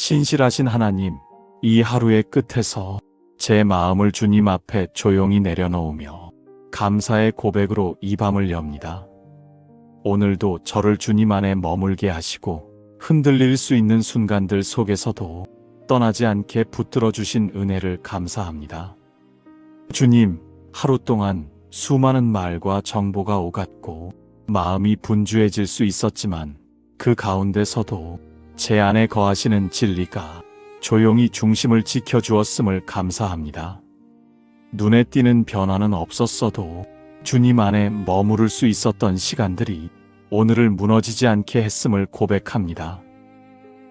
신실하신 하나님, 이 하루의 끝에서 제 마음을 주님 앞에 조용히 내려놓으며 감사의 고백으로 이 밤을 엽니다. 오늘도 저를 주님 안에 머물게 하시고 흔들릴 수 있는 순간들 속에서도 떠나지 않게 붙들어 주신 은혜를 감사합니다. 주님, 하루 동안 수많은 말과 정보가 오갔고 마음이 분주해질 수 있었지만 그 가운데서도 제 안에 거하시는 진리가 조용히 중심을 지켜주었음을 감사합니다. 눈에 띄는 변화는 없었어도 주님 안에 머무를 수 있었던 시간들이 오늘을 무너지지 않게 했음을 고백합니다.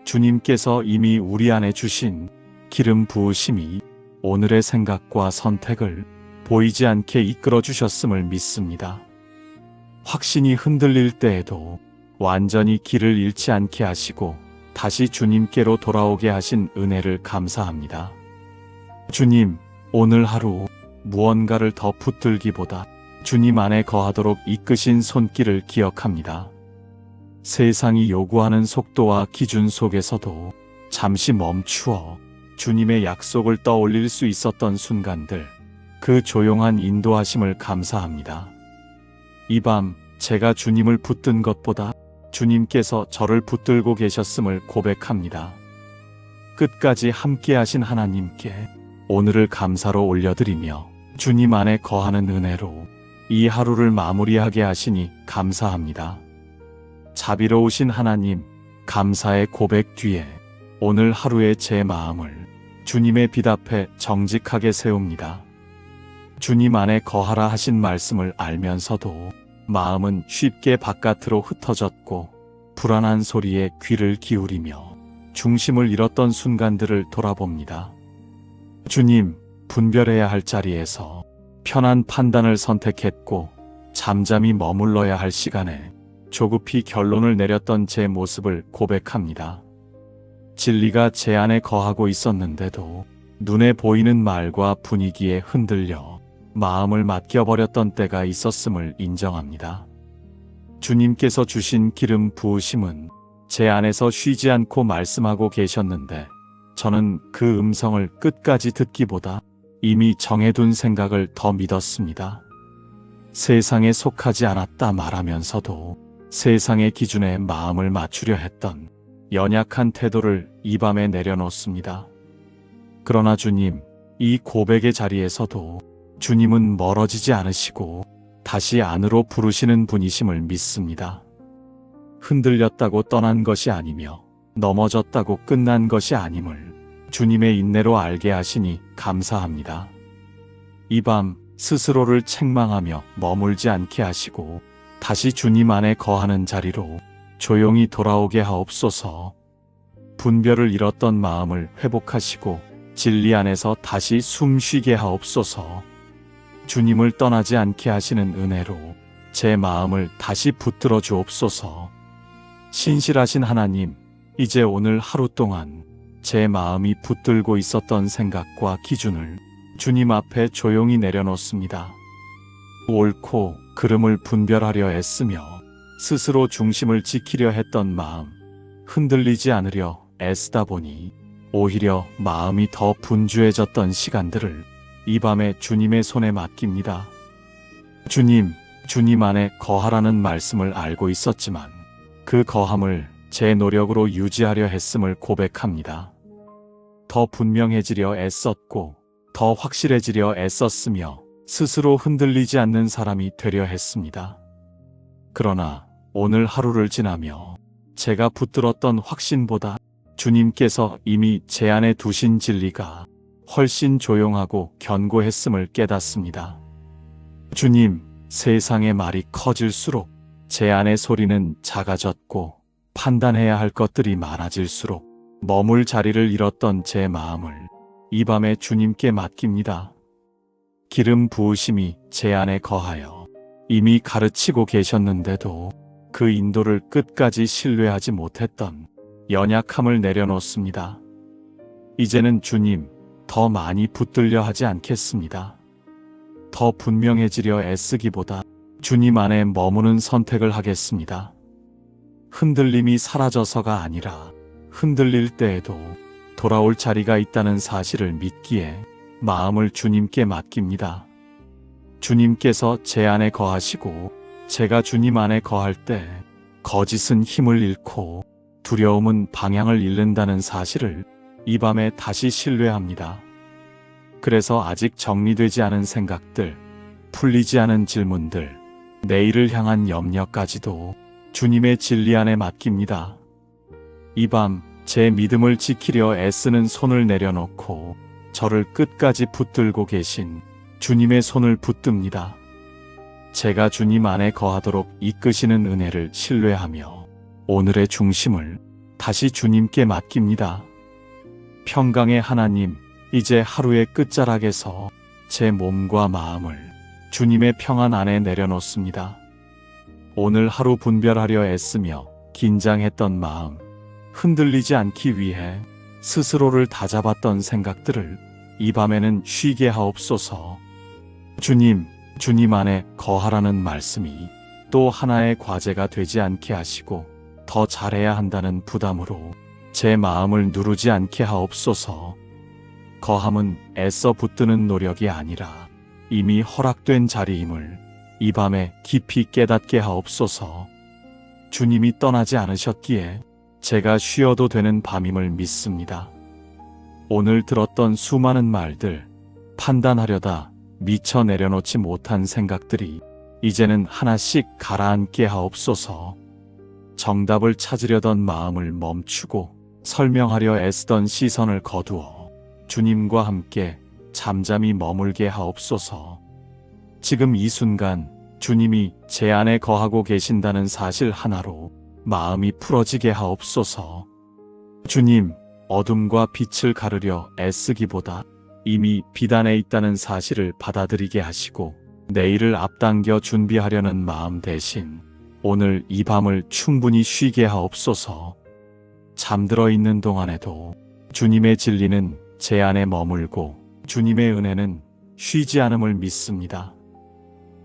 주님께서 이미 우리 안에 주신 기름 부으심이 오늘의 생각과 선택을 보이지 않게 이끌어 주셨음을 믿습니다. 확신이 흔들릴 때에도 완전히 길을 잃지 않게 하시고 다시 주님께로 돌아오게 하신 은혜를 감사합니다. 주님, 오늘 하루 무언가를 더 붙들기보다 주님 안에 거하도록 이끄신 손길을 기억합니다. 세상이 요구하는 속도와 기준 속에서도 잠시 멈추어 주님의 약속을 떠올릴 수 있었던 순간들, 그 조용한 인도하심을 감사합니다. 이 밤 제가 주님을 붙든 것보다 주님께서 저를 붙들고 계셨음을 고백합니다. 끝까지 함께 하신 하나님께 오늘을 감사로 올려드리며 주님 안에 거하는 은혜로 이 하루를 마무리하게 하시니 감사합니다. 자비로우신 하나님, 감사의 고백 뒤에 오늘 하루의 제 마음을 주님의 빛 앞에 정직하게 세웁니다. 주님 안에 거하라 하신 말씀을 알면서도 마음은 쉽게 바깥으로 흩어졌고 불안한 소리에 귀를 기울이며 중심을 잃었던 순간들을 돌아봅니다. 주님, 분별해야 할 자리에서 편한 판단을 선택했고 잠잠히 머물러야 할 시간에 조급히 결론을 내렸던 제 모습을 고백합니다. 진리가 제 안에 거하고 있었는데도 눈에 보이는 말과 분위기에 흔들려 마음을 맡겨버렸던 때가 있었음을 인정합니다. 주님께서 주신 기름 부으심은 제 안에서 쉬지 않고 말씀하고 계셨는데 저는 그 음성을 끝까지 듣기보다 이미 정해둔 생각을 더 믿었습니다. 세상에 속하지 않았다 말하면서도 세상의 기준에 마음을 맞추려 했던 연약한 태도를 이 밤에 내려놓습니다. 그러나 주님, 이 고백의 자리에서도 주님은 멀어지지 않으시고 다시 안으로 부르시는 분이심을 믿습니다. 흔들렸다고 떠난 것이 아니며 넘어졌다고 끝난 것이 아님을 주님의 인내로 알게 하시니 감사합니다. 이 밤 스스로를 책망하며 머물지 않게 하시고 다시 주님 안에 거하는 자리로 조용히 돌아오게 하옵소서. 분별을 잃었던 마음을 회복하시고 진리 안에서 다시 숨쉬게 하옵소서. 주님을 떠나지 않게 하시는 은혜로 제 마음을 다시 붙들어 주옵소서. 신실하신 하나님, 이제 오늘 하루 동안 제 마음이 붙들고 있었던 생각과 기준을 주님 앞에 조용히 내려놓습니다. 옳고 그름을 분별하려 애쓰며 스스로 중심을 지키려 했던 마음, 흔들리지 않으려 애쓰다 보니 오히려 마음이 더 분주해졌던 시간들을 이 밤에 주님의 손에 맡깁니다. 주님, 주님 안에 거하라는 말씀을 알고 있었지만 그 거함을 제 노력으로 유지하려 했음을 고백합니다. 더 분명해지려 애썼고 더 확실해지려 애썼으며 스스로 흔들리지 않는 사람이 되려 했습니다. 그러나 오늘 하루를 지나며 제가 붙들었던 확신보다 주님께서 이미 제 안에 두신 진리가 훨씬 조용하고 견고했음을 깨닫습니다. 주님, 세상의 말이 커질수록 제 안의 소리는 작아졌고 판단해야 할 것들이 많아질수록 머물 자리를 잃었던 제 마음을 이 밤에 주님께 맡깁니다. 기름 부으심이 제 안에 거하여 이미 가르치고 계셨는데도 그 인도를 끝까지 신뢰하지 못했던 연약함을 내려놓습니다. 이제는 주님, 더 많이 붙들려 하지 않겠습니다. 더 분명해지려 애쓰기보다 주님 안에 머무는 선택을 하겠습니다. 흔들림이 사라져서가 아니라 흔들릴 때에도 돌아올 자리가 있다는 사실을 믿기에 마음을 주님께 맡깁니다. 주님께서 제 안에 거하시고 제가 주님 안에 거할 때 거짓은 힘을 잃고 두려움은 방향을 잃는다는 사실을 이 밤에 다시 신뢰합니다. 그래서 아직 정리되지 않은 생각들, 풀리지 않은 질문들, 내일을 향한 염려까지도 주님의 진리 안에 맡깁니다. 이 밤 제 믿음을 지키려 애쓰는 손을 내려놓고 저를 끝까지 붙들고 계신 주님의 손을 붙듭니다. 제가 주님 안에 거하도록 이끄시는 은혜를 신뢰하며 오늘의 중심을 다시 주님께 맡깁니다. 평강의 하나님, 이제 하루의 끝자락에서 제 몸과 마음을 주님의 평안 안에 내려놓습니다. 오늘 하루 분별하려 애쓰며 긴장했던 마음, 흔들리지 않기 위해 스스로를 다잡았던 생각들을 이 밤에는 쉬게 하옵소서. 주님 안에 거하라는 말씀이 또 하나의 과제가 되지 않게 하시고 더 잘해야 한다는 부담으로 제 마음을 누르지 않게 하옵소서. 거함은 애써 붙드는 노력이 아니라 이미 허락된 자리임을 이 밤에 깊이 깨닫게 하옵소서. 주님이 떠나지 않으셨기에 제가 쉬어도 되는 밤임을 믿습니다. 오늘 들었던 수많은 말들, 판단하려다 미처 내려놓지 못한 생각들이 이제는 하나씩 가라앉게 하옵소서. 정답을 찾으려던 마음을 멈추고 설명하려 애쓰던 시선을 거두어 주님과 함께 잠잠히 머물게 하옵소서. 지금 이 순간 주님이 제 안에 거하고 계신다는 사실 하나로 마음이 풀어지게 하옵소서. 주님, 어둠과 빛을 가르려 애쓰기보다 이미 빛 안에 있다는 사실을 받아들이게 하시고 내일을 앞당겨 준비하려는 마음 대신 오늘 이 밤을 충분히 쉬게 하옵소서. 잠들어 있는 동안에도 주님의 진리는 제 안에 머물고 주님의 은혜는 쉬지 않음을 믿습니다.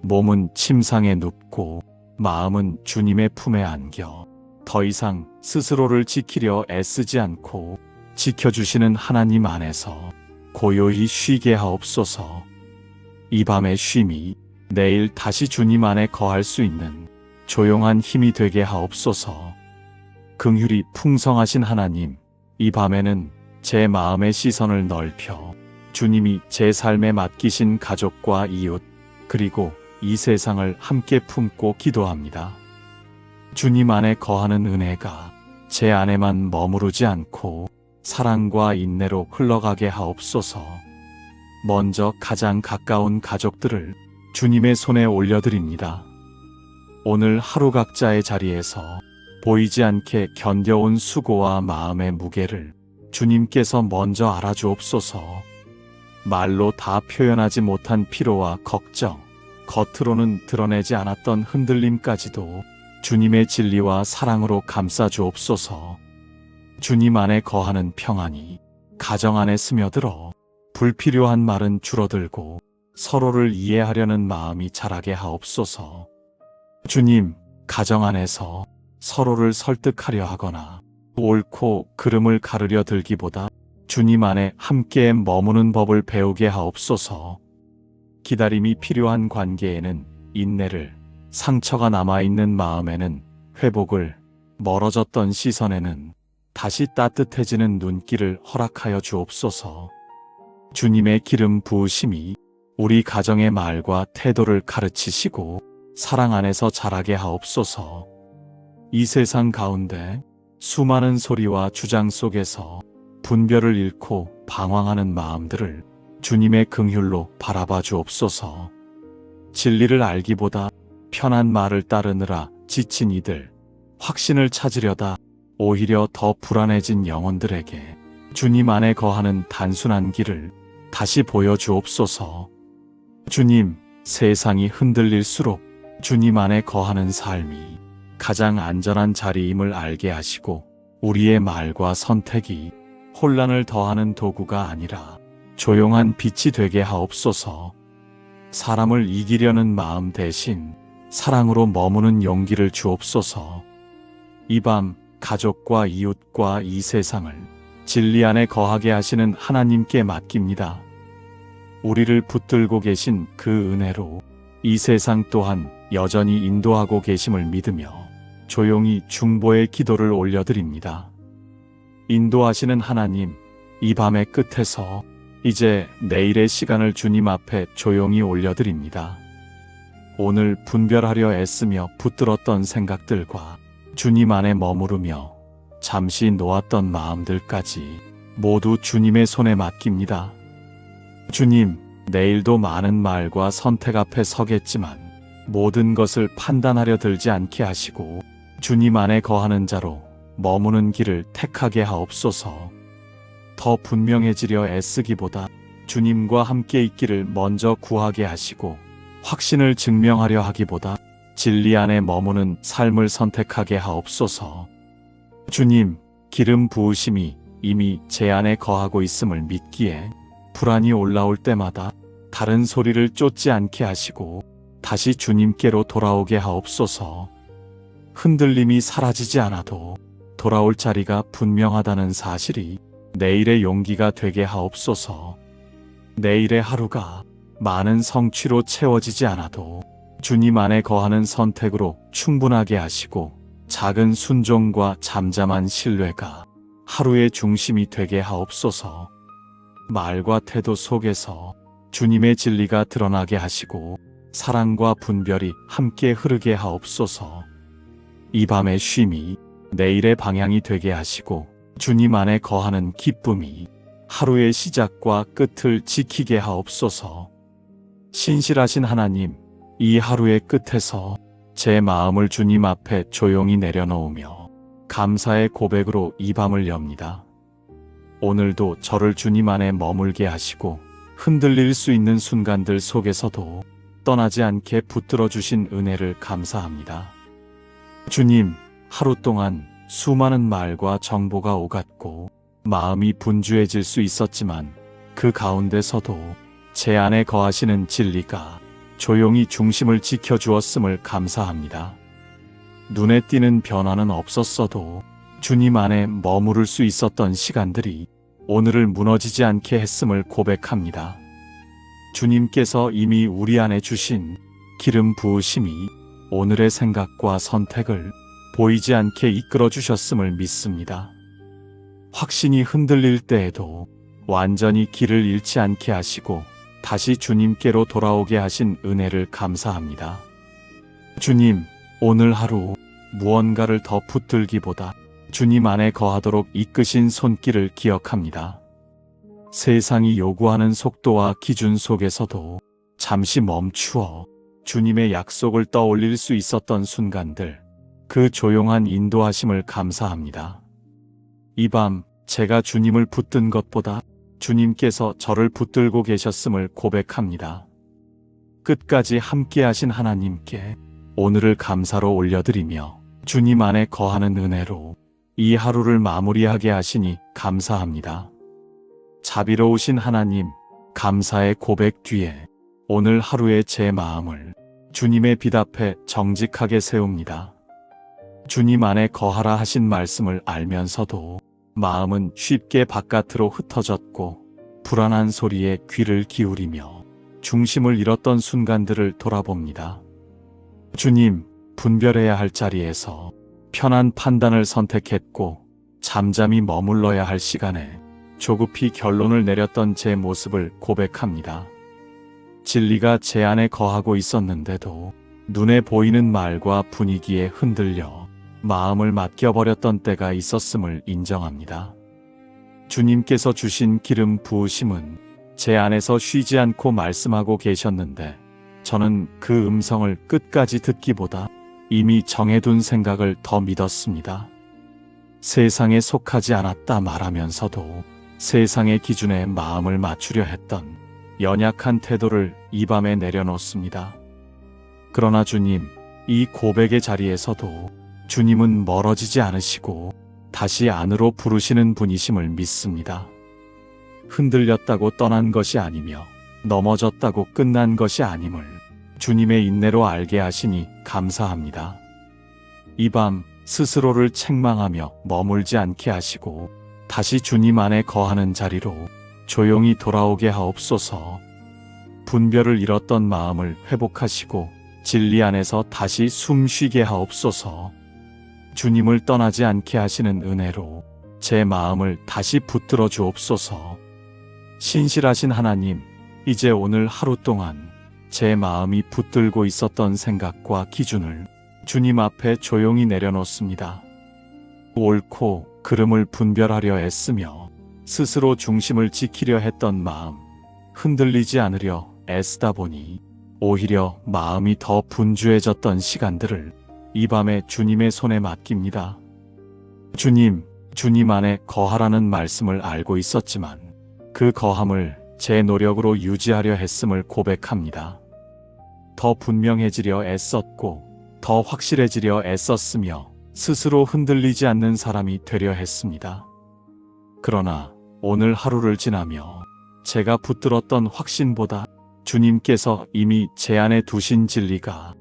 몸은 침상에 눕고 마음은 주님의 품에 안겨 더 이상 스스로를 지키려 애쓰지 않고 지켜주시는 하나님 안에서 고요히 쉬게 하옵소서. 이 밤의 쉼이 내일 다시 주님 안에 거할 수 있는 조용한 힘이 되게 하옵소서. 긍휼이 풍성하신 하나님, 이 밤에는 제 마음의 시선을 넓혀 주님이 제 삶에 맡기신 가족과 이웃, 그리고 이 세상을 함께 품고 기도합니다. 주님 안에 거하는 은혜가 제 안에만 머무르지 않고 사랑과 인내로 흘러가게 하옵소서. 먼저 가장 가까운 가족들을 주님의 손에 올려드립니다. 오늘 하루 각자의 자리에서 보이지 않게 견뎌온 수고와 마음의 무게를 주님께서 먼저 알아주옵소서. 말로 다 표현하지 못한 피로와 걱정, 겉으로는 드러내지 않았던 흔들림까지도 주님의 진리와 사랑으로 감싸주옵소서. 주님 안에 거하는 평안이 가정 안에 스며들어 불필요한 말은 줄어들고 서로를 이해하려는 마음이 자라게 하옵소서. 주님, 가정 안에서 서로를 설득하려 하거나 옳고 그름을 가르려 들기보다 주님 안에 함께 머무는 법을 배우게 하옵소서. 기다림이 필요한 관계에는 인내를, 상처가 남아있는 마음에는 회복을, 멀어졌던 시선에는 다시 따뜻해지는 눈길을 허락하여 주옵소서. 주님의 기름 부으심이 우리 가정의 말과 태도를 가르치시고 사랑 안에서 자라게 하옵소서. 이 세상 가운데 수많은 소리와 주장 속에서 분별을 잃고 방황하는 마음들을 주님의 긍휼로 바라봐 주옵소서. 진리를 알기보다 편한 말을 따르느라 지친 이들, 확신을 찾으려다 오히려 더 불안해진 영혼들에게 주님 안에 거하는 단순한 길을 다시 보여주옵소서. 주님, 세상이 흔들릴수록 주님 안에 거하는 삶이 가장 안전한 자리임을 알게 하시고 우리의 말과 선택이 혼란을 더하는 도구가 아니라 조용한 빛이 되게 하옵소서. 사람을 이기려는 마음 대신 사랑으로 머무는 용기를 주옵소서. 이 밤 가족과 이웃과 이 세상을 진리 안에 거하게 하시는 하나님께 맡깁니다. 우리를 붙들고 계신 그 은혜로 이 세상 또한 여전히 인도하고 계심을 믿으며 조용히 중보의 기도를 올려드립니다. 인도하시는 하나님, 이 밤의 끝에서 이제 내일의 시간을 주님 앞에 조용히 올려드립니다. 오늘 분별하려 애쓰며 붙들었던 생각들과 주님 안에 머무르며 잠시 놓았던 마음들까지 모두 주님의 손에 맡깁니다. 주님, 내일도 많은 말과 선택 앞에 서겠지만 모든 것을 판단하려 들지 않게 하시고 주님 안에 거하는 자로 머무는 길을 택하게 하옵소서. 더 분명해지려 애쓰기보다 주님과 함께 있기를 먼저 구하게 하시고 확신을 증명하려 하기보다 진리 안에 머무는 삶을 선택하게 하옵소서. 주님, 기름 부으심이 이미 제 안에 거하고 있음을 믿기에 불안이 올라올 때마다 다른 소리를 쫓지 않게 하시고 다시 주님께로 돌아오게 하옵소서. 흔들림이 사라지지 않아도 돌아올 자리가 분명하다는 사실이 내일의 용기가 되게 하옵소서. 내일의 하루가 많은 성취로 채워지지 않아도 주님 안에 거하는 선택으로 충분하게 하시고 작은 순종과 잠잠한 신뢰가 하루의 중심이 되게 하옵소서. 말과 태도 속에서 주님의 진리가 드러나게 하시고 사랑과 분별이 함께 흐르게 하옵소서. 이 밤의 쉼이 내일의 방향이 되게 하시고 주님 안에 거하는 기쁨이 하루의 시작과 끝을 지키게 하옵소서. 신실하신 하나님, 이 하루의 끝에서 제 마음을 주님 앞에 조용히 내려놓으며 감사의 고백으로 이 밤을 엽니다. 오늘도 저를 주님 안에 머물게 하시고 흔들릴 수 있는 순간들 속에서도 떠나지 않게 붙들어 주신 은혜를 감사합니다. 주님, 하루 동안 수많은 말과 정보가 오갔고 마음이 분주해질 수 있었지만 그 가운데서도 제 안에 거하시는 진리가 조용히 중심을 지켜주었음을 감사합니다. 눈에 띄는 변화는 없었어도 주님 안에 머무를 수 있었던 시간들이 오늘을 무너지지 않게 했음을 고백합니다. 주님께서 이미 우리 안에 주신 기름 부으심이 오늘의 생각과 선택을 보이지 않게 이끌어 주셨음을 믿습니다. 확신이 흔들릴 때에도 완전히 길을 잃지 않게 하시고 다시 주님께로 돌아오게 하신 은혜를 감사합니다. 주님, 오늘 하루 무언가를 더 붙들기보다 주님 안에 거하도록 이끄신 손길을 기억합니다. 세상이 요구하는 속도와 기준 속에서도 잠시 멈추어 주님의 약속을 떠올릴 수 있었던 순간들, 그 조용한 인도하심을 감사합니다. 이 밤 제가 주님을 붙든 것보다 주님께서 저를 붙들고 계셨음을 고백합니다. 끝까지 함께 하신 하나님께 오늘을 감사로 올려드리며 주님 안에 거하는 은혜로 이 하루를 마무리하게 하시니 감사합니다. 자비로우신 하나님, 감사의 고백 뒤에 오늘 하루의 제 마음을 주님의 빛 앞에 정직하게 세웁니다. 주님 안에 거하라 하신 말씀을 알면서도 마음은 쉽게 바깥으로 흩어졌고 불안한 소리에 귀를 기울이며 중심을 잃었던 순간들을 돌아봅니다. 주님, 분별해야 할 자리에서 편한 판단을 선택했고 잠잠히 머물러야 할 시간에 조급히 결론을 내렸던 제 모습을 고백합니다. 진리가 제 안에 거하고 있었는데도 눈에 보이는 말과 분위기에 흔들려 마음을 맡겨버렸던 때가 있었음을 인정합니다. 주님께서 주신 기름 부으심은 제 안에서 쉬지 않고 말씀하고 계셨는데 저는 그 음성을 끝까지 듣기보다 이미 정해둔 생각을 더 믿었습니다. 세상에 속하지 않았다 말하면서도 세상의 기준에 마음을 맞추려 했던 연약한 태도를 이 밤에 내려놓습니다. 그러나 주님, 이 고백의 자리에서도 주님은 멀어지지 않으시고 다시 안으로 부르시는 분이심을 믿습니다. 흔들렸다고 떠난 것이 아니며 넘어졌다고 끝난 것이 아님을 주님의 인내로 알게 하시니 감사합니다. 이 밤 스스로를 책망하며 머물지 않게 하시고 다시 주님 안에 거하는 자리로 조용히 돌아오게 하옵소서. 분별을 잃었던 마음을 회복하시고 진리 안에서 다시 숨 쉬게 하옵소서. 주님을 떠나지 않게 하시는 은혜로 제 마음을 다시 붙들어 주옵소서. 신실하신 하나님, 이제 오늘 하루 동안 제 마음이 붙들고 있었던 생각과 기준을 주님 앞에 조용히 내려놓습니다. 옳고 그름을 분별하려 애쓰며 스스로 중심을 지키려 했던 마음, 흔들리지 않으려 애쓰다 보니 오히려 마음이 더 분주해졌던 시간들을 이 밤에 주님의 손에 맡깁니다. 주님 안에 거하라는 말씀을 알고 있었지만 그 거함을 제 노력으로 유지하려 했음을 고백합니다. 더 분명해지려 애썼고 더 확실해지려 애썼으며 스스로 흔들리지 않는 사람이 되려 했습니다. 그러나 오늘 하루를 지나며 제가 붙들었던 확신보다 주님께서 이미 제 안에 두신 진리가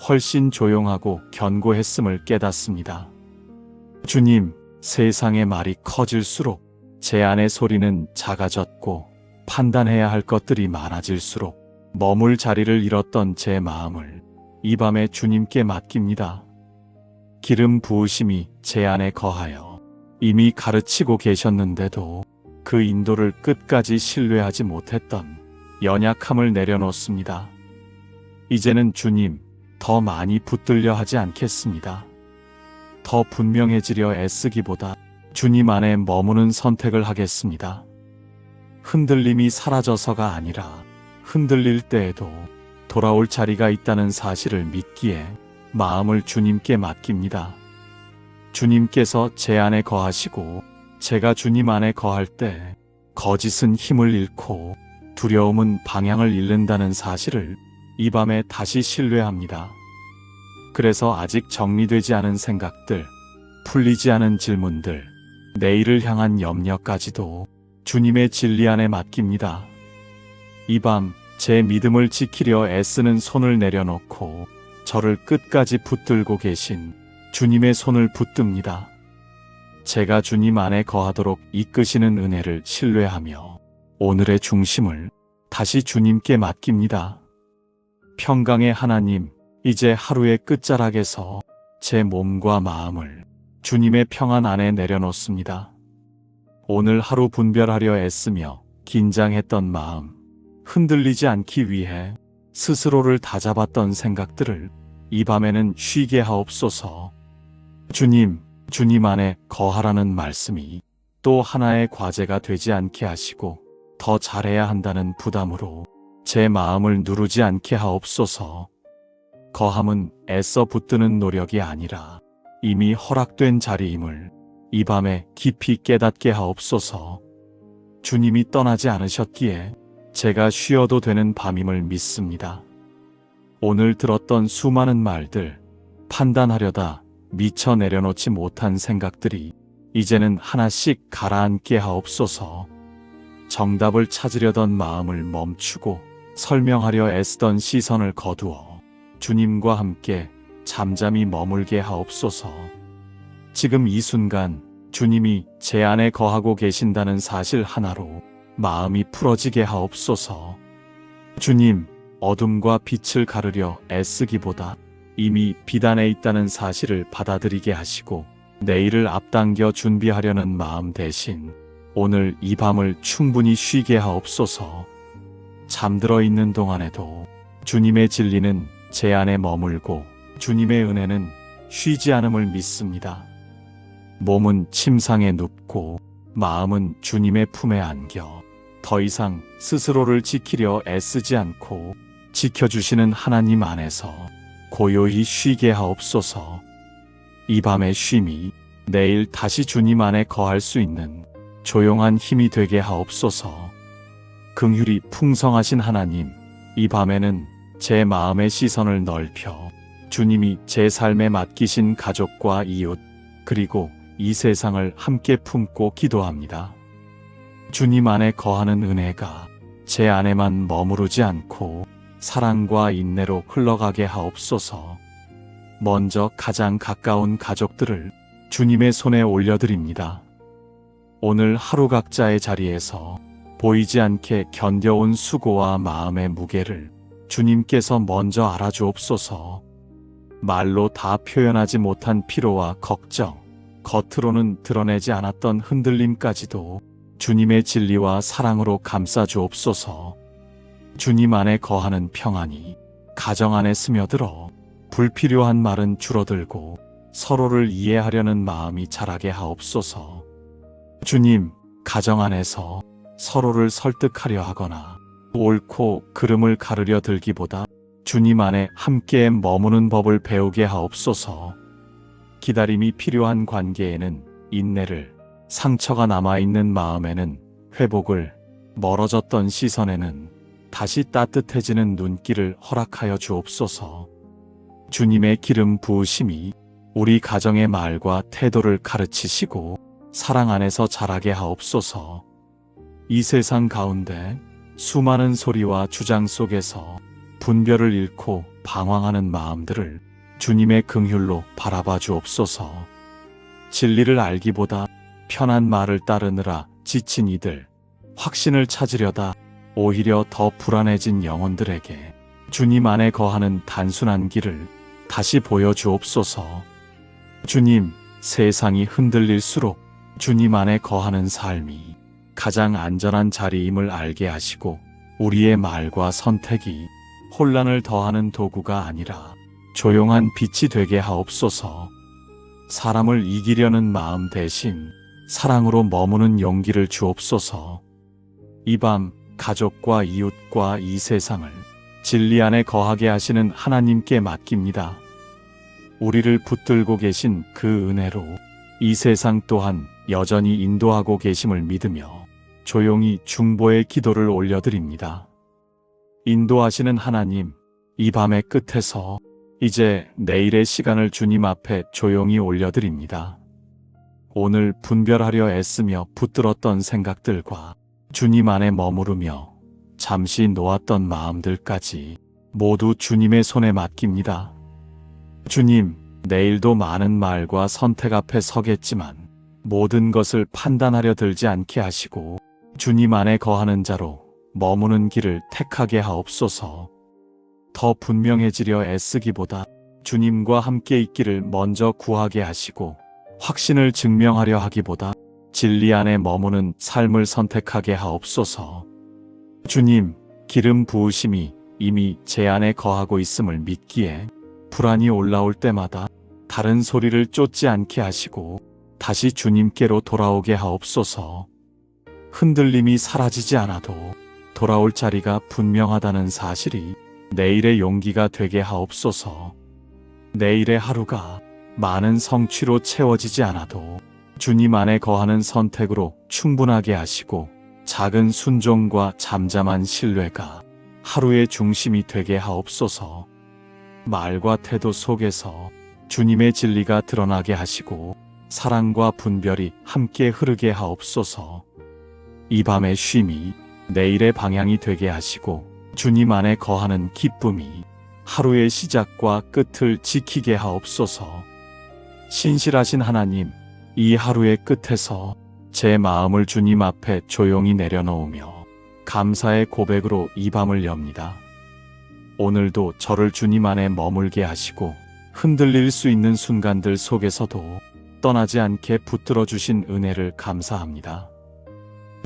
훨씬 조용하고 견고했음을 깨닫습니다. 주님, 세상의 말이 커질수록 제 안의 소리는 작아졌고 판단해야 할 것들이 많아질수록 머물 자리를 잃었던 제 마음을 이 밤에 주님께 맡깁니다. 기름 부으심이 제 안에 거하여 이미 가르치고 계셨는데도 그 인도를 끝까지 신뢰하지 못했던 연약함을 내려놓습니다. 이제는 주님, 더 많이 붙들려 하지 않겠습니다. 더 분명해지려 애쓰기보다 주님 안에 머무는 선택을 하겠습니다. 흔들림이 사라져서가 아니라 흔들릴 때에도 돌아올 자리가 있다는 사실을 믿기에 마음을 주님께 맡깁니다. 주님께서 제 안에 거하시고 제가 주님 안에 거할 때 거짓은 힘을 잃고 두려움은 방향을 잃는다는 사실을 이 밤에 다시 신뢰합니다. 그래서 아직 정리되지 않은 생각들, 풀리지 않은 질문들, 내일을 향한 염려까지도 주님의 진리 안에 맡깁니다. 이 밤 제 믿음을 지키려 애쓰는 손을 내려놓고 저를 끝까지 붙들고 계신 주님의 손을 붙듭니다. 제가 주님 안에 거하도록 이끄시는 은혜를 신뢰하며 오늘의 중심을 다시 주님께 맡깁니다. 평강의 하나님, 이제 하루의 끝자락에서 제 몸과 마음을 주님의 평안 안에 내려놓습니다. 오늘 하루 분별하려 애쓰며 긴장했던 마음, 흔들리지 않기 위해 스스로를 다잡았던 생각들을 이 밤에는 쉬게 하옵소서. 주님 안에 거하라는 말씀이 또 하나의 과제가 되지 않게 하시고 더 잘해야 한다는 부담으로 제 마음을 누르지 않게 하옵소서. 거함은 애써 붙드는 노력이 아니라 이미 허락된 자리임을 이 밤에 깊이 깨닫게 하옵소서. 주님이 떠나지 않으셨기에 제가 쉬어도 되는 밤임을 믿습니다. 오늘 들었던 수많은 말들, 판단하려다 미처 내려놓지 못한 생각들이 이제는 하나씩 가라앉게 하옵소서. 정답을 찾으려던 마음을 멈추고 설명하려 애쓰던 시선을 거두어 주님과 함께 잠잠히 머물게 하옵소서. 지금 이 순간 주님이 제 안에 거하고 계신다는 사실 하나로 마음이 풀어지게 하옵소서. 주님, 어둠과 빛을 가르려 애쓰기보다 이미 빛 안에 있다는 사실을 받아들이게 하시고 내일을 앞당겨 준비하려는 마음 대신 오늘 이 밤을 충분히 쉬게 하옵소서. 잠들어 있는 동안에도 주님의 진리는 제 안에 머물고 주님의 은혜는 쉬지 않음을 믿습니다. 몸은 침상에 눕고 마음은 주님의 품에 안겨 더 이상 스스로를 지키려 애쓰지 않고 지켜주시는 하나님 안에서 고요히 쉬게 하옵소서. 이 밤의 쉼이 내일 다시 주님 안에 거할 수 있는 조용한 힘이 되게 하옵소서. 긍휼이 풍성하신 하나님, 이 밤에는 제 마음의 시선을 넓혀 주님이 제 삶에 맡기신 가족과 이웃, 그리고 이 세상을 함께 품고 기도합니다. 주님 안에 거하는 은혜가 제 안에만 머무르지 않고 사랑과 인내로 흘러가게 하옵소서. 먼저 가장 가까운 가족들을 주님의 손에 올려드립니다. 오늘 하루 각자의 자리에서 보이지 않게 견뎌온 수고와 마음의 무게를 주님께서 먼저 알아주옵소서. 말로 다 표현하지 못한 피로와 걱정, 겉으로는 드러내지 않았던 흔들림까지도 주님의 진리와 사랑으로 감싸주옵소서. 주님 안에 거하는 평안이 가정 안에 스며들어 불필요한 말은 줄어들고 서로를 이해하려는 마음이 자라게 하옵소서. 주님, 가정 안에서 서로를 설득하려 하거나 옳고 그름을 가르려 들기보다 주님 안에 함께 머무는 법을 배우게 하옵소서. 기다림이 필요한 관계에는 인내를, 상처가 남아있는 마음에는 회복을, 멀어졌던 시선에는 다시 따뜻해지는 눈길을 허락하여 주옵소서. 주님의 기름 부으심이 우리 가정의 말과 태도를 가르치시고 사랑 안에서 자라게 하옵소서. 이 세상 가운데 수많은 소리와 주장 속에서 분별을 잃고 방황하는 마음들을 주님의 긍휼로 바라봐 주옵소서. 진리를 알기보다 편한 말을 따르느라 지친 이들, 확신을 찾으려다 오히려 더 불안해진 영혼들에게 주님 안에 거하는 단순한 길을 다시 보여주옵소서. 주님, 세상이 흔들릴수록 주님 안에 거하는 삶이 가장 안전한 자리임을 알게 하시고 우리의 말과 선택이 혼란을 더하는 도구가 아니라 조용한 빛이 되게 하옵소서. 사람을 이기려는 마음 대신 사랑으로 머무는 용기를 주옵소서. 이 밤 가족과 이웃과 이 세상을 진리 안에 거하게 하시는 하나님께 맡깁니다. 우리를 붙들고 계신 그 은혜로 이 세상 또한 여전히 인도하고 계심을 믿으며 조용히 중보의 기도를 올려드립니다. 인도하시는 하나님, 이 밤의 끝에서 이제 내일의 시간을 주님 앞에 조용히 올려드립니다. 오늘 분별하려 애쓰며 붙들었던 생각들과 주님 안에 머무르며 잠시 놓았던 마음들까지 모두 주님의 손에 맡깁니다. 주님, 내일도 많은 말과 선택 앞에 서겠지만 모든 것을 판단하려 들지 않게 하시고 주님 안에 거하는 자로 머무는 길을 택하게 하옵소서. 더 분명해지려 애쓰기보다 주님과 함께 있기를 먼저 구하게 하시고 확신을 증명하려 하기보다 진리 안에 머무는 삶을 선택하게 하옵소서. 주님, 기름 부으심이 이미 제 안에 거하고 있음을 믿기에 불안이 올라올 때마다 다른 소리를 쫓지 않게 하시고 다시 주님께로 돌아오게 하옵소서. 흔들림이 사라지지 않아도 돌아올 자리가 분명하다는 사실이 내일의 용기가 되게 하옵소서. 내일의 하루가 많은 성취로 채워지지 않아도 주님 안에 거하는 선택으로 충분하게 하시고 작은 순종과 잠잠한 신뢰가 하루의 중심이 되게 하옵소서. 말과 태도 속에서 주님의 진리가 드러나게 하시고 사랑과 분별이 함께 흐르게 하옵소서. 이 밤의 쉼이 내일의 방향이 되게 하시고 주님 안에 거하는 기쁨이 하루의 시작과 끝을 지키게 하옵소서. 신실하신 하나님, 이 하루의 끝에서 제 마음을 주님 앞에 조용히 내려놓으며 감사의 고백으로 이 밤을 엽니다. 오늘도 저를 주님 안에 머물게 하시고 흔들릴 수 있는 순간들 속에서도 떠나지 않게 붙들어 주신 은혜를 감사합니다.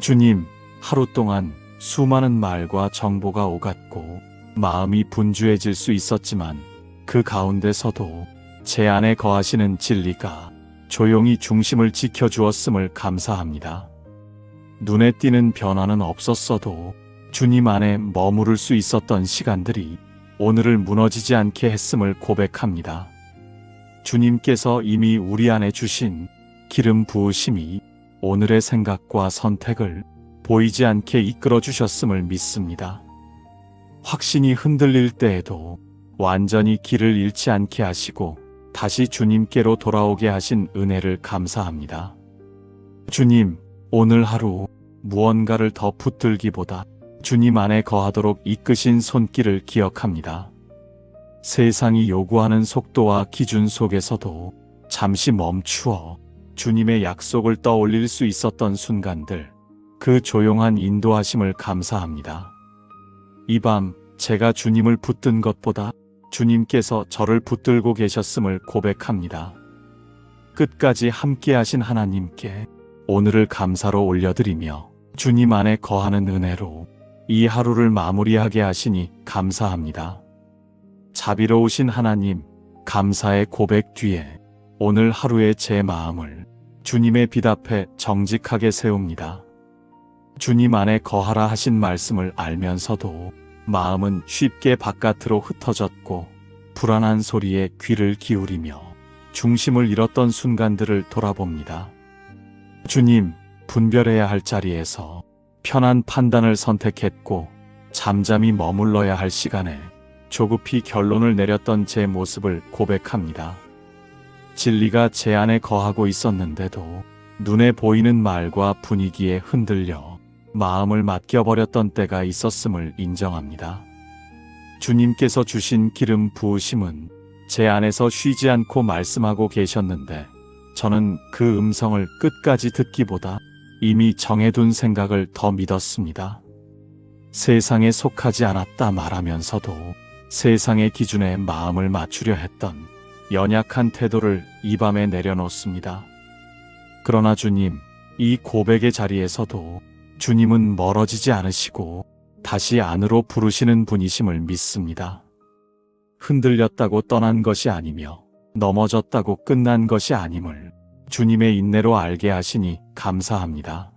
주님, 하루 동안 수많은 말과 정보가 오갔고 마음이 분주해질 수 있었지만 그 가운데서도 제 안에 거하시는 진리가 조용히 중심을 지켜주었음을 감사합니다. 눈에 띄는 변화는 없었어도 주님 안에 머무를 수 있었던 시간들이 오늘을 무너지지 않게 했음을 고백합니다. 주님께서 이미 우리 안에 주신 기름 부으심이 오늘의 생각과 선택을 보이지 않게 이끌어 주셨음을 믿습니다. 확신이 흔들릴 때에도 완전히 길을 잃지 않게 하시고 다시 주님께로 돌아오게 하신 은혜를 감사합니다. 주님, 오늘 하루 무언가를 더 붙들기보다 주님 안에 거하도록 이끄신 손길을 기억합니다. 세상이 요구하는 속도와 기준 속에서도 잠시 멈추어 주님의 약속을 떠올릴 수 있었던 순간들, 그 조용한 인도하심을 감사합니다. 이 밤 제가 주님을 붙든 것보다 주님께서 저를 붙들고 계셨음을 고백합니다. 끝까지 함께하신 하나님께 오늘을 감사로 올려드리며 주님 안에 거하는 은혜로 이 하루를 마무리하게 하시니 감사합니다. 자비로우신 하나님, 감사의 고백 뒤에 오늘 하루의 제 마음을 주님의 빛 앞에 정직하게 세웁니다. 주님 안에 거하라 하신 말씀을 알면서도 마음은 쉽게 바깥으로 흩어졌고 불안한 소리에 귀를 기울이며 중심을 잃었던 순간들을 돌아봅니다. 주님, 분별해야 할 자리에서 편한 판단을 선택했고 잠잠히 머물러야 할 시간에 조급히 결론을 내렸던 제 모습을 고백합니다. 진리가 제 안에 거하고 있었는데도 눈에 보이는 말과 분위기에 흔들려 마음을 맡겨버렸던 때가 있었음을 인정합니다. 주님께서 주신 기름 부으심은 제 안에서 쉬지 않고 말씀하고 계셨는데 저는 그 음성을 끝까지 듣기보다 이미 정해둔 생각을 더 믿었습니다. 세상에 속하지 않았다 말하면서도 세상의 기준에 마음을 맞추려 했던 연약한 태도를 이 밤에 내려놓습니다. 그러나 주님, 이 고백의 자리에서도 주님은 멀어지지 않으시고 다시 안으로 부르시는 분이심을 믿습니다. 흔들렸다고 떠난 것이 아니며 넘어졌다고 끝난 것이 아님을 주님의 인내로 알게 하시니 감사합니다.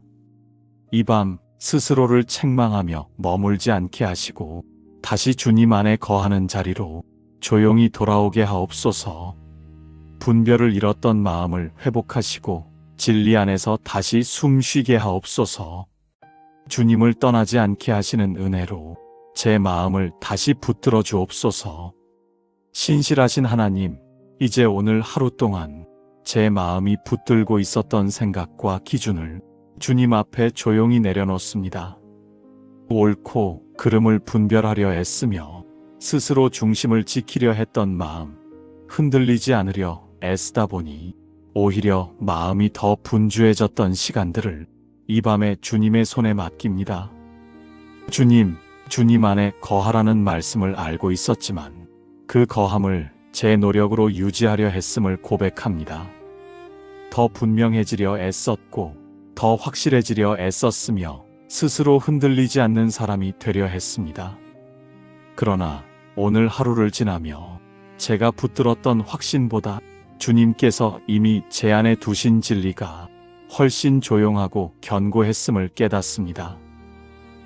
이 밤 스스로를 책망하며 머물지 않게 하시고 다시 주님 안에 거하는 자리로 조용히 돌아오게 하옵소서. 분별을 잃었던 마음을 회복하시고 진리 안에서 다시 숨 쉬게 하옵소서. 주님을 떠나지 않게 하시는 은혜로 제 마음을 다시 붙들어 주옵소서. 신실하신 하나님, 이제 오늘 하루 동안 제 마음이 붙들고 있었던 생각과 기준을 주님 앞에 조용히 내려놓습니다. 옳고 그름을 분별하려 애쓰며 스스로 중심을 지키려 했던 마음, 흔들리지 않으려 애쓰다 보니 오히려 마음이 더 분주해졌던 시간들을 이 밤에 주님의 손에 맡깁니다. 주님 안에 거하라는 말씀을 알고 있었지만 그 거함을 제 노력으로 유지하려 했음을 고백합니다. 더 분명해지려 애썼고 더 확실해지려 애썼으며 스스로 흔들리지 않는 사람이 되려 했습니다. 그러나 오늘 하루를 지나며 제가 붙들었던 확신보다 주님께서 이미 제 안에 두신 진리가 훨씬 조용하고 견고했음을 깨닫습니다.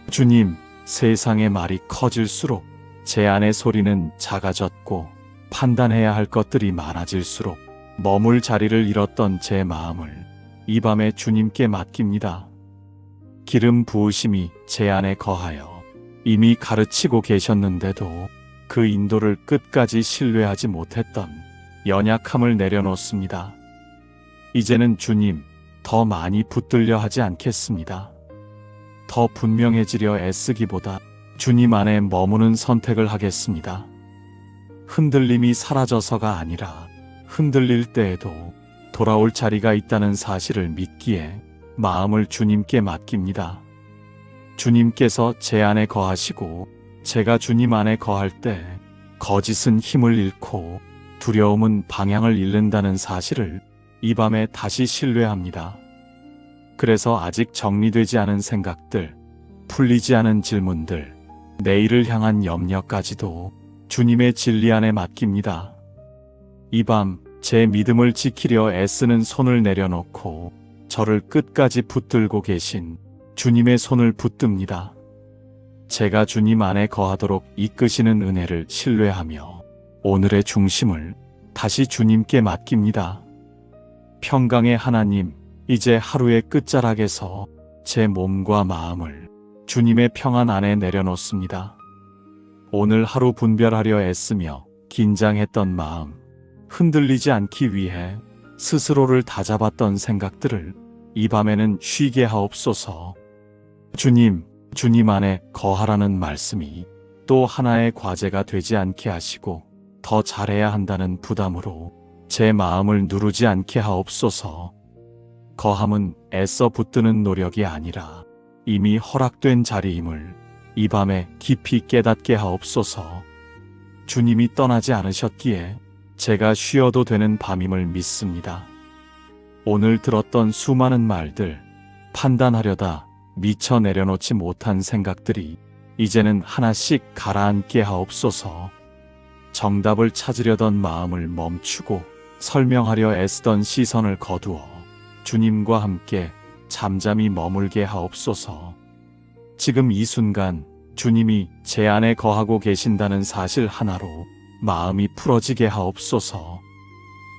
주님, 세상의 말이 커질수록 제 안의 소리는 작아졌고 판단해야 할 것들이 많아질수록 머물 자리를 잃었던 제 마음을 이 밤에 주님께 맡깁니다. 기름 부으심이 제 안에 거하여 이미 가르치고 계셨는데도 그 인도를 끝까지 신뢰하지 못했던 연약함을 내려놓습니다. 이제는 주님, 더 많이 붙들려 하지 않겠습니다. 더 분명해지려 애쓰기보다 주님 안에 머무는 선택을 하겠습니다. 흔들림이 사라져서가 아니라 흔들릴 때에도 돌아올 자리가 있다는 사실을 믿기에 마음을 주님께 맡깁니다. 주님께서 제 안에 거하시고 제가 주님 안에 거할 때 거짓은 힘을 잃고 두려움은 방향을 잃는다는 사실을 이 밤에 다시 신뢰합니다. 그래서 아직 정리되지 않은 생각들, 풀리지 않은 질문들, 내일을 향한 염려까지도 주님의 진리 안에 맡깁니다. 이 밤 제 믿음을 지키려 애쓰는 손을 내려놓고 저를 끝까지 붙들고 계신 주님의 손을 붙듭니다. 제가 주님 안에 거하도록 이끄시는 은혜를 신뢰하며 오늘의 중심을 다시 주님께 맡깁니다. 평강의 하나님, 이제 하루의 끝자락에서 제 몸과 마음을 주님의 평안 안에 내려놓습니다. 오늘 하루 분별하려 애쓰며 긴장했던 마음, 흔들리지 않기 위해 스스로를 다잡았던 생각들을 이 밤에는 쉬게 하옵소서. 주님 안에 거하라는 말씀이 또 하나의 과제가 되지 않게 하시고 더 잘해야 한다는 부담으로 제 마음을 누르지 않게 하옵소서. 거함은 애써 붙드는 노력이 아니라 이미 허락된 자리임을 이 밤에 깊이 깨닫게 하옵소서. 주님이 떠나지 않으셨기에 제가 쉬어도 되는 밤임을 믿습니다. 오늘 들었던 수많은 말들, 판단하려다 미처 내려놓지 못한 생각들이 이제는 하나씩 가라앉게 하옵소서. 정답을 찾으려던 마음을 멈추고 설명하려 애쓰던 시선을 거두어 주님과 함께 잠잠히 머물게 하옵소서. 지금 이 순간 주님이 제 안에 거하고 계신다는 사실 하나로 마음이 풀어지게 하옵소서.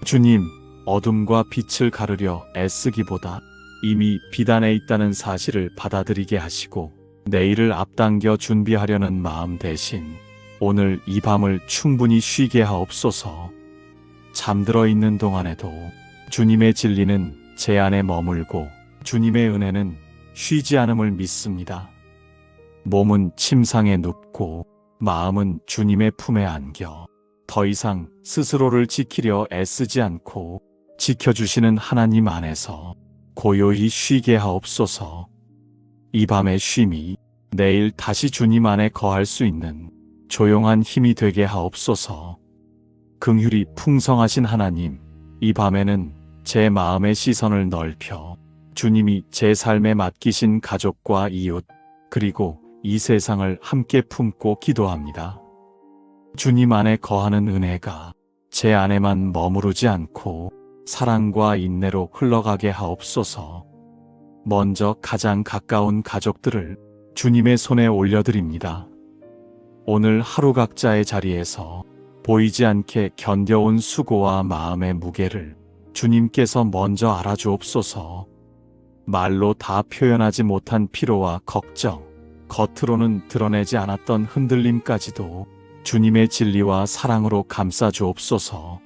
주님, 어둠과 빛을 가르려 애쓰기보다 이미 빛 안에 있다는 사실을 받아들이게 하시고 내일을 앞당겨 준비하려는 마음 대신 오늘 이 밤을 충분히 쉬게 하옵소서. 잠들어 있는 동안에도 주님의 진리는 제 안에 머물고 주님의 은혜는 쉬지 않음을 믿습니다. 몸은 침상에 눕고 마음은 주님의 품에 안겨 더 이상 스스로를 지키려 애쓰지 않고 지켜주시는 하나님 안에서 고요히 쉬게 하옵소서. 이 밤의 쉼이 내일 다시 주님 안에 거할 수 있는 조용한 힘이 되게 하옵소서. 긍휼이 풍성하신 하나님, 이 밤에는 제 마음의 시선을 넓혀 주님이 제 삶에 맡기신 가족과 이웃, 그리고 이 세상을 함께 품고 기도합니다. 주님 안에 거하는 은혜가 제 안에만 머무르지 않고 사랑과 인내로 흘러가게 하옵소서. 먼저 가장 가까운 가족들을 주님의 손에 올려드립니다. 오늘 하루 각자의 자리에서 보이지 않게 견뎌온 수고와 마음의 무게를 주님께서 먼저 알아주옵소서. 말로 다 표현하지 못한 피로와 걱정, 겉으로는 드러내지 않았던 흔들림까지도 주님의 진리와 사랑으로 감싸주옵소서.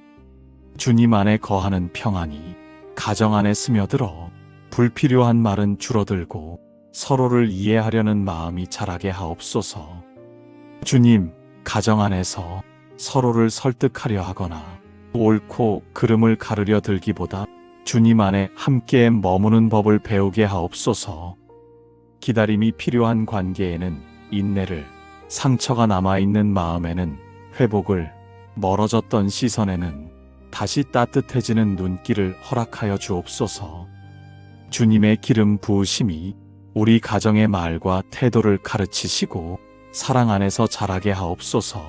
주님 안에 거하는 평안이 가정 안에 스며들어 불필요한 말은 줄어들고 서로를 이해하려는 마음이 자라게 하옵소서. 주님, 가정 안에서 서로를 설득하려 하거나 옳고 그름을 가르려 들기보다 주님 안에 함께 머무는 법을 배우게 하옵소서. 기다림이 필요한 관계에는 인내를, 상처가 남아있는 마음에는 회복을, 멀어졌던 시선에는 다시 따뜻해지는 눈길을 허락하여 주옵소서. 주님의 기름 부으심이 우리 가정의 말과 태도를 가르치시고 사랑 안에서 자라게 하옵소서.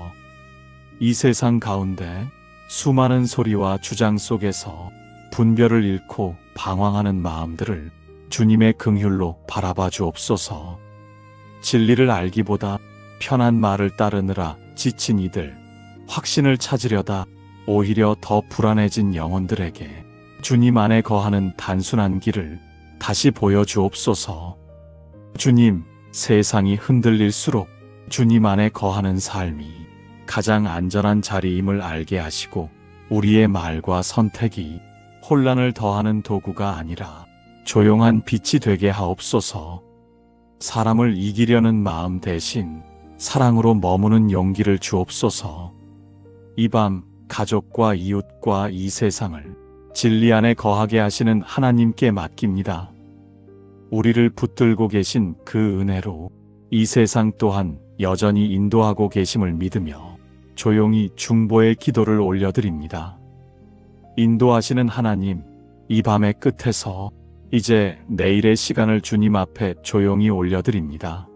이 세상 가운데 수많은 소리와 주장 속에서 분별을 잃고 방황하는 마음들을 주님의 긍휼로 바라봐 주옵소서. 진리를 알기보다 편한 말을 따르느라 지친 이들, 확신을 찾으려다 오히려 더 불안해진 영혼들에게 주님 안에 거하는 단순한 길을 다시 보여주옵소서. 주님, 세상이 흔들릴수록 주님 안에 거하는 삶이 가장 안전한 자리임을 알게 하시고 우리의 말과 선택이 혼란을 더하는 도구가 아니라 조용한 빛이 되게 하옵소서. 사람을 이기려는 마음 대신 사랑으로 머무는 용기를 주옵소서. 이 밤 가족과 이웃과 이 세상을 진리 안에 거하게 하시는 하나님께 맡깁니다. 우리를 붙들고 계신 그 은혜로 이 세상 또한 여전히 인도하고 계심을 믿으며 조용히 중보의 기도를 올려드립니다. 인도하시는 하나님, 이 밤의 끝에서 이제 내일의 시간을 주님 앞에 조용히 올려드립니다.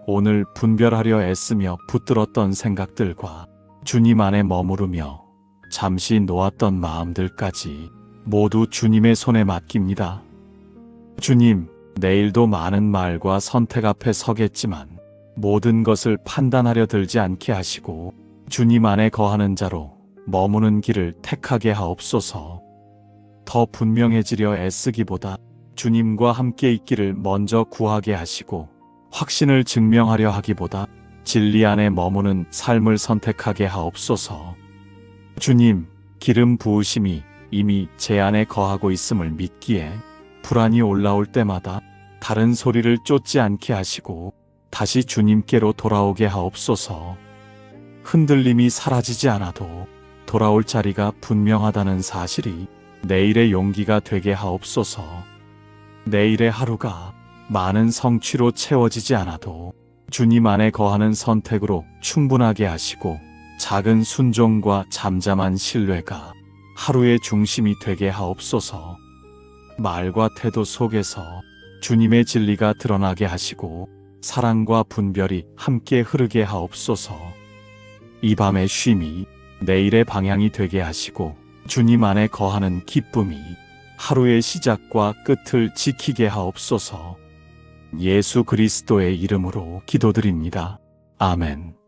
오늘 분별하려 애쓰며 붙들었던 생각들과 주님 안에 머무르며 잠시 놓았던 마음들까지 모두 주님의 손에 맡깁니다. 주님, 내일도 많은 말과 선택 앞에 서겠지만 모든 것을 판단하려 들지 않게 하시고 주님 안에 거하는 자로 머무는 길을 택하게 하옵소서. 더 분명해지려 애쓰기보다 주님과 함께 있기를 먼저 구하게 하시고 확신을 증명하려 하기보다 진리 안에 머무는 삶을 선택하게 하옵소서. 주님, 기름 부으심이 이미 제 안에 거하고 있음을 믿기에 불안이 올라올 때마다 다른 소리를 쫓지 않게 하시고 다시 주님께로 돌아오게 하옵소서. 흔들림이 사라지지 않아도 돌아올 자리가 분명하다는 사실이 내일의 용기가 되게 하옵소서. 내일의 하루가 많은 성취로 채워지지 않아도 주님 안에 거하는 선택으로 충분하게 하시고 작은 순종과 잠잠한 신뢰가 하루의 중심이 되게 하옵소서. 말과 태도 속에서 주님의 진리가 드러나게 하시고 사랑과 분별이 함께 흐르게 하옵소서. 이 밤의 쉼이 내일의 방향이 되게 하시고 주님 안에 거하는 기쁨이 하루의 시작과 끝을 지키게 하옵소서. 예수 그리스도의 이름으로 기도드립니다. 아멘.